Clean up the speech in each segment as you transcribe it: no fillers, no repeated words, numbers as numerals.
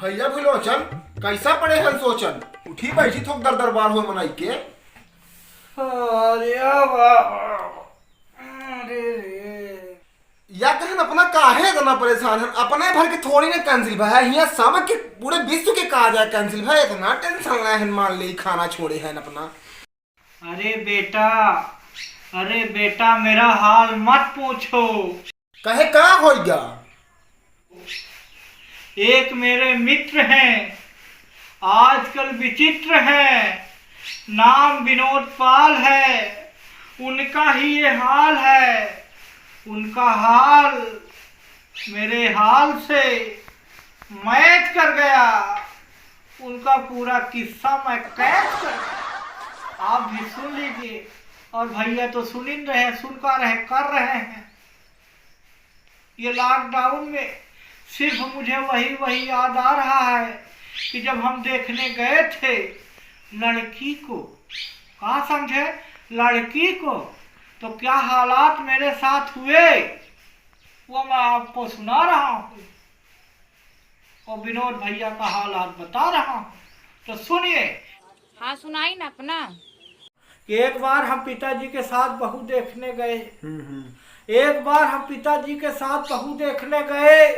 भैया भुलोचन कैसा पड़े हैं सोचन? उठी बैठी थोक दर दरबार हो मनाई के। अरे या कहन अपना काहे इतना परेशान है? अपने भर के थोड़ी ना कैंसिल भाई, यहाँ सब के पूरे विश्व के कहा जाए कैंसिल भाई। इतना टेंशन ना है, मान ले खाना छोड़े हैं अपना। अरे बेटा मेरा हाल मत पूछो। कहे कहाँ होगा? एक मेरे मित्र हैं, आजकल विचित्र है, नाम विनोद पाल है। उनका ही ये हाल है। उनका हाल मेरे हाल से मैच कर गया। उनका पूरा किस्सा मैं कैद कर गया। आप भी सुन लीजिए, और भैया तो सुन ही रहे हैं, कर रहे हैं। ये लॉकडाउन में सिर्फ मुझे वही याद आ रहा है कि जब हम देखने गए थे लड़की को, कहाँ समझे, लड़की को, तो क्या हालात मेरे साथ हुए वो मैं आपको सुना रहा हूँ, और विनोद भैया का हालात बता रहा हूँ। तो सुनिए। हाँ सुनाई ना अपना। एक बार हम पिताजी के साथ बहू देखने गए। एक बार हम पिताजी के साथ बहू देखने गए।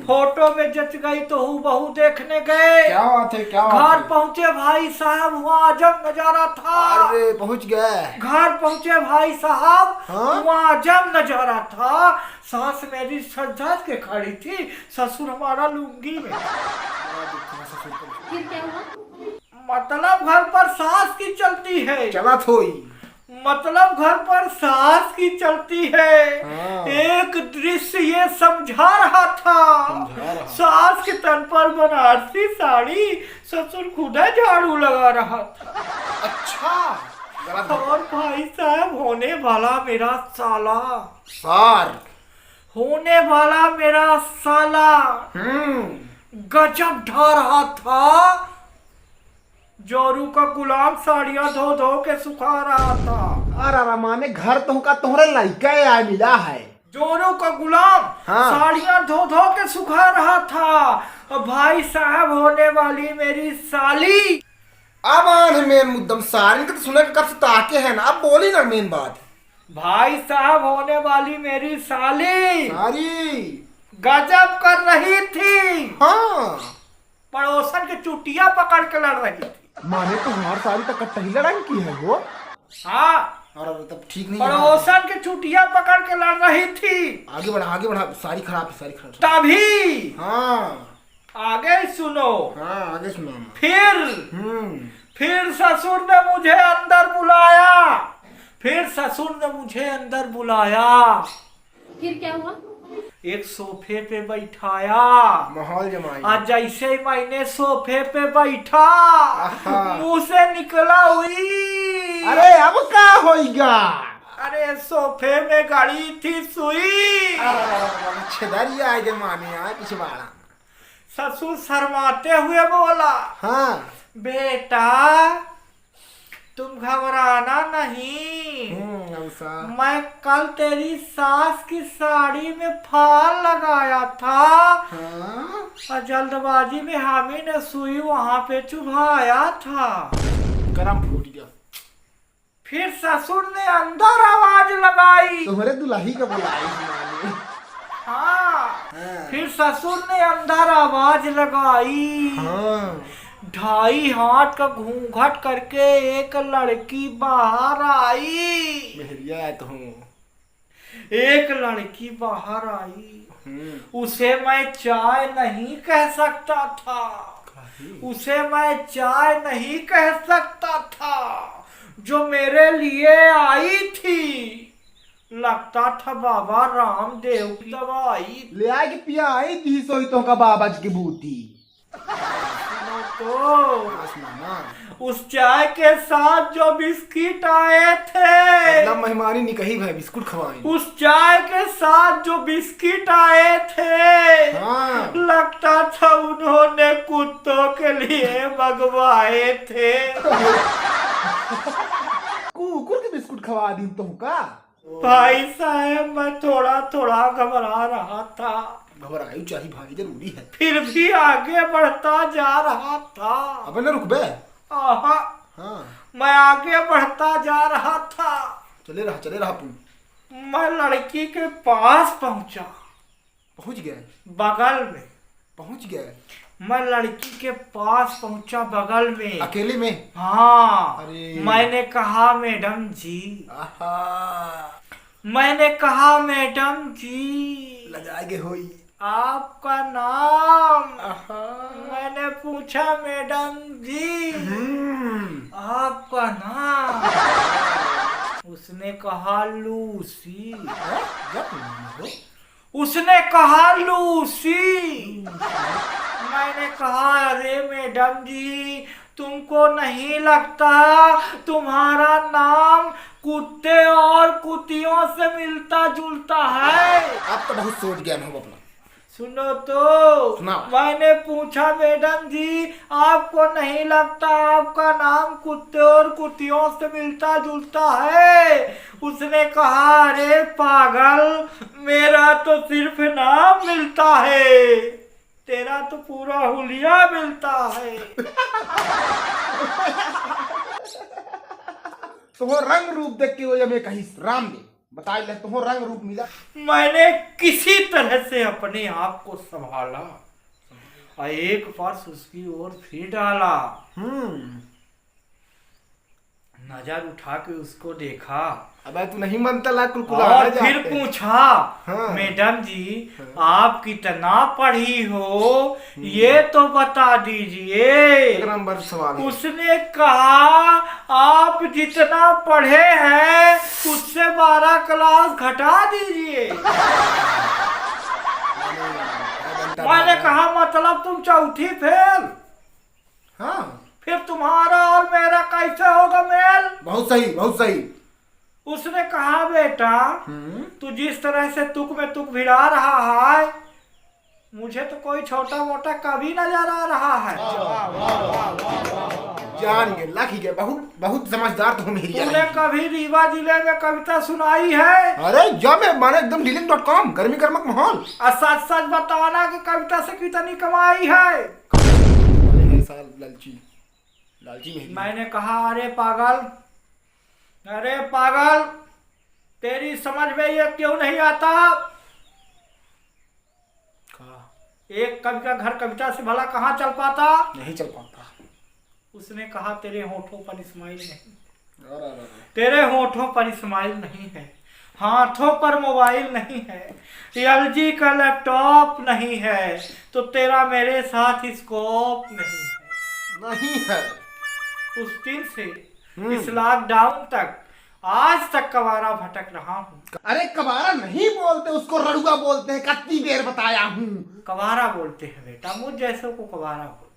फोटो में जच गई तो हूँ बहू देखने गए। क्या बात है, क्या बात घर है? पहुँचे भाई साहब, वहाँ अजब नजारा था। अरे पहुँच गए। घर पहुँचे भाई साहब, हाँ? वहाँ अजब नजारा था। सास मेरी सज के खड़ी थी, ससुर हमारा लुंगी में। फिर क्या हुआ? मतलब घर पर सास की चलती है। चला थोई। मतलब घर पर सास की चलती है। हाँ। एक दृश्य ये समझा रहा था। सास के तन पर बनारसी साड़ी, ससुर खुदा झाड़ू लगा रहा था। अच्छा। और भाई साहब होने वाला मेरा साला, सार होने वाला मेरा साला गजब ढा रहा था। जोरू का गुलाम साड़ियां धो धो के सुखा रहा था। अरे माने घर तो का तोहरे लड़का आ मिला है। जोरू का गुलाम हाँ। साड़ियां धो धो के सुखा रहा था। और भाई साहब होने वाली मेरी साली। अब आन मेन मुद्दम सारी तो सुने के कब से ताके है ना, अब बोली ना मेन बात। भाई साहब होने वाली मेरी साली सारी गजब कर रही थी। हाँ। पड़ोसन के चुटिया पकड़ के लड़ रही थी। माने तो हमारी सारी तक कट्टही लड़ाई की है वो। हाँ, अरे तब ठीक नहीं है। पड़ोसन के चुटिया पकड़ के लड़ रही थी। आगे बढ़ा, सारी खराब है, सारी खराब। तभी हाँ आगे सुनो। हाँ आगे सुना। फिर ससुर ने मुझे अंदर बुलाया। फिर क्या हुआ? एक सोफे पे बैठाया। माहौल जमाई। आज जैसे ही मैंने सोफे पे बैठा, मुंह से निकला हुई। अरे अब क्या होगा? अरे सोफे में गड़ी थी सुई। छेदारी आए माने आए पिछवाड़ा। ससुर शर्माते हुए बोला, हाँ। बेटा तुम घबराना नहीं। मैं कल तेरी सास की साड़ी में फाल लगाया था। हाँ? और जल्दबाजी में हामी ने सुई वहां पे चुभाया था। गरम फूट गया। फिर ससुर ने अंदर आवाज लगाई। तुम्हारे दुल्ही का बुलाई माने। हाँ। फिर ससुर ने अंदर आवाज लगाई। हाँ। 2.5 हाथ का घूंघट करके एक लड़की बाहर आई। मेहरिया है तो हूँ। एक लड़की बाहर आई। उसे मैं चाय नहीं कह सकता था। जो मेरे लिए आई थी, लगता था बाबा रामदेव की दवाई। ले आए कि पिया आई दी सोई तो का बाबा जी की बूटी। तो उस चाय के साथ जो बिस्किट आए थे, मेहमानी निकही भाई, बिस्कुट खवाई। उस चाय के साथ जो बिस्किट आए थे, हाँ। लगता था उन्होंने कुत्तों के लिए मंगवाए थे। कुकुर के बिस्कुट खवा दी तुम का? भाई साहब मैं थोड़ा थोड़ा घबरा रहा था। घबराई चाहिए भाई, जरूरी है। फिर भी आगे बढ़ता जा रहा था। अब न रुक बे। आहा, हाँ मैं आगे बढ़ता जा रहा था। चले रहा तू। मैं लड़की के पास पहुंचा, पहुंच गए। बगल में। पहुंच गए। मैं लड़की के पास पहुंचा बगल में, अकेले में। हाँ। अरे। मैंने कहा मैडम जी, आहा, मैंने कहा मैडम जी, लगाएगे होई। आपका नाम। आहा। मैंने पूछा मैडम जी, आपका नाम। उसने कहा लूसी। उसने कहा लूसी। मैंने कहा अरे मैडम जी, तुमको नहीं लगता तुम्हारा नाम कुत्ते और कुतियों से मिलता जुलता है? आप तो बहुत सोच गए हो अपना। सुनो तो, सुनाओ। मैंने पूछा मैडम जी, आपको नहीं लगता आपका नाम कुत्ते और कुतियों से मिलता जुलता है? उसने कहा अरे पागल, मेरा तो सिर्फ नाम मिलता है, तेरा तो पूरा हुलिया मिलता है। तो रंग रूप देख के वो जब मैं कही राम ने बताई ले तो रंग रूप मिला। मैंने किसी तरह से अपने आप को संभाला और एक पर्स उसकी ओर फिर डाला। नजर उठा के उसको देखा। अबे तू नहीं मानता ला कुलकुला और जाते। फिर पूछा हाँ। मैडम जी, आप कितना पढ़ी हो ये तो बता दीजिए। एक नंबर सवाल है। उसने कहा आप जितना पढ़े हैं उससे 12 क्लास घटा दीजिए। मैंने कहा मतलब तुम चौथी फेल? हाँ। फिर तुम्हारा और मेरा कैसे होगा मेल? बहुत सही, बहुत सही। उसने कहा बेटा, तू जिस तरह से तुक में तुक भिड़ा रहा है, मुझे तो कोई छोटा मोटा कभी नजर आ रहा है। जान गए, लाख गए, बहुत बहुत समझदार तो मेरी। तूने कभी रीवा जिले में कविता सुनाई है? अरे जब मैं माने एकदम डीलिंग.com गर्मी गर्मक माहौल। और सच सच बताना कि कविता से कितनी कमाई है? लालची लालची में। मैंने कहा अरे पागल, अरे पागल, तेरी समझ में ये क्यों नहीं आता? एक कवि का घर कविता से भला कहाँ चल पाता? नहीं चल पाता। उसने कहा तेरे होठों पर स्माइल नहीं, तेरे होठों पर स्माइल नहीं है, हाथों पर मोबाइल नहीं है, LG का लैपटॉप नहीं है, तो तेरा मेरे साथ स्कोप नहीं है। नहीं है। उस दिन से इस लॉकडाउन तक आज तक कवारा भटक रहा हूँ। अरे कबारा नहीं बोलते उसको, रड़ुआ बोलते हैं। कितनी देर बताया हूँ। कवारा बोलते हैं बेटा, मुझ जैसे को कवारा बोलते।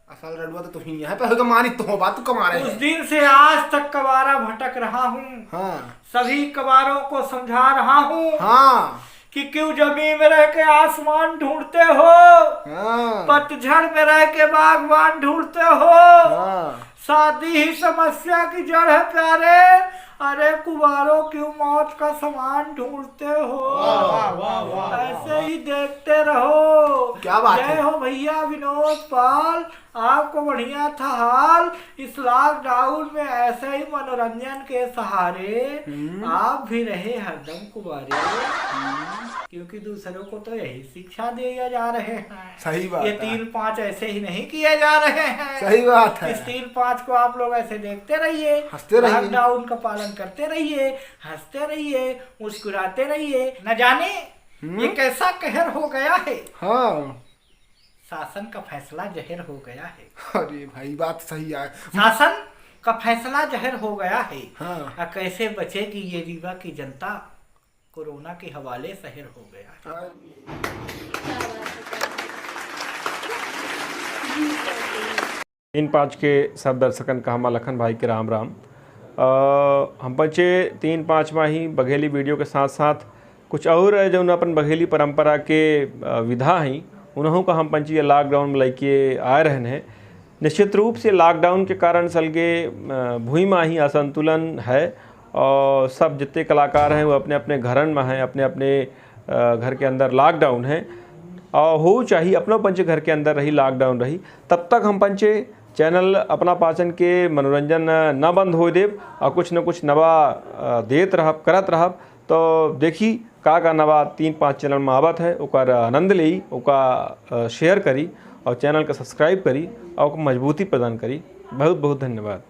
असल रड़ुआ तो तुम ही है, पहले मानी तो बात तू कमा रहे उस हैं। दिन से आज तक कवारा भटक रहा हूँ। हाँ सभी कवारों को समझा रहा हूँ हाँ कि क्यों जमीन में रह के आसमान ढूंढते हो, हाँ पतझड़ में रह के बागवान ढूंढते हो, हाँ। शादी ही समस्या की जड़ है प्यारे। अरे कुवारों क्यों मौत का सामान ढूंढते हो? ऐसे ही देखते रहो। क्या बात है? जय हो भैया विनोद पाल, आपको बढ़िया था हाल। इस लॉकडाउन में ऐसे ही मनोरंजन के सहारे आप भी रहे हरदम कुंवारे, क्योंकि दूसरों को तो यही शिक्षा दिए जा रहे हैं। सही बात ये है। 3-5 ऐसे ही नहीं किए जा रहे हैं। सही बात है। इस 3-5 को आप लोग ऐसे देखते रहिए, हंसते रहिए। लॉकडाउन का पालन करते रहिए, हंसते रहिए, मुस्कुराते रहिए। न जाने ये कैसा कहर हो गया है, हाँ। शासन का फैसला जहर हो गया है। अरे भाई बात सही है। शासन का फैसला जहर हो गया है। हाँ। कैसे बचेगी ये रीवा की जनता, कोरोना के हवाले शहर हो गया है। 3-5 के सब दर्शकन का हमारा लखन भाई के राम राम। हम बचे 3-5 माह ही बघेली वीडियो के साथ साथ कुछ और जो अपन बघेली परंपरा के विधा हैं उन्हों का हम पंची लॉकडाउन में लेके आए रहने हैं। निश्चित रूप से लॉकडाउन के कारण सलगे भूमि में ही असंतुलन है और सब जितने कलाकार हैं वो अपने अपने घरन में हैं, अपने अपने घर के अंदर लॉकडाउन है। हो चाहिए अपनों पंचे घर के अंदर रही, लॉकडाउन रही, तब तक हम पंचे चैनल अपना पाचन के मनोरंजन न बंद हो देव और कुछ न कुछ नवा देत रहब करत रहब। तो देखी का नवा 3-5 चैनल में आवत है, ओकर आनंद लेई, ओका शेयर करी और चैनल का सब्सक्राइब करी और मजबूती प्रदान करी। बहुत बहुत धन्यवाद।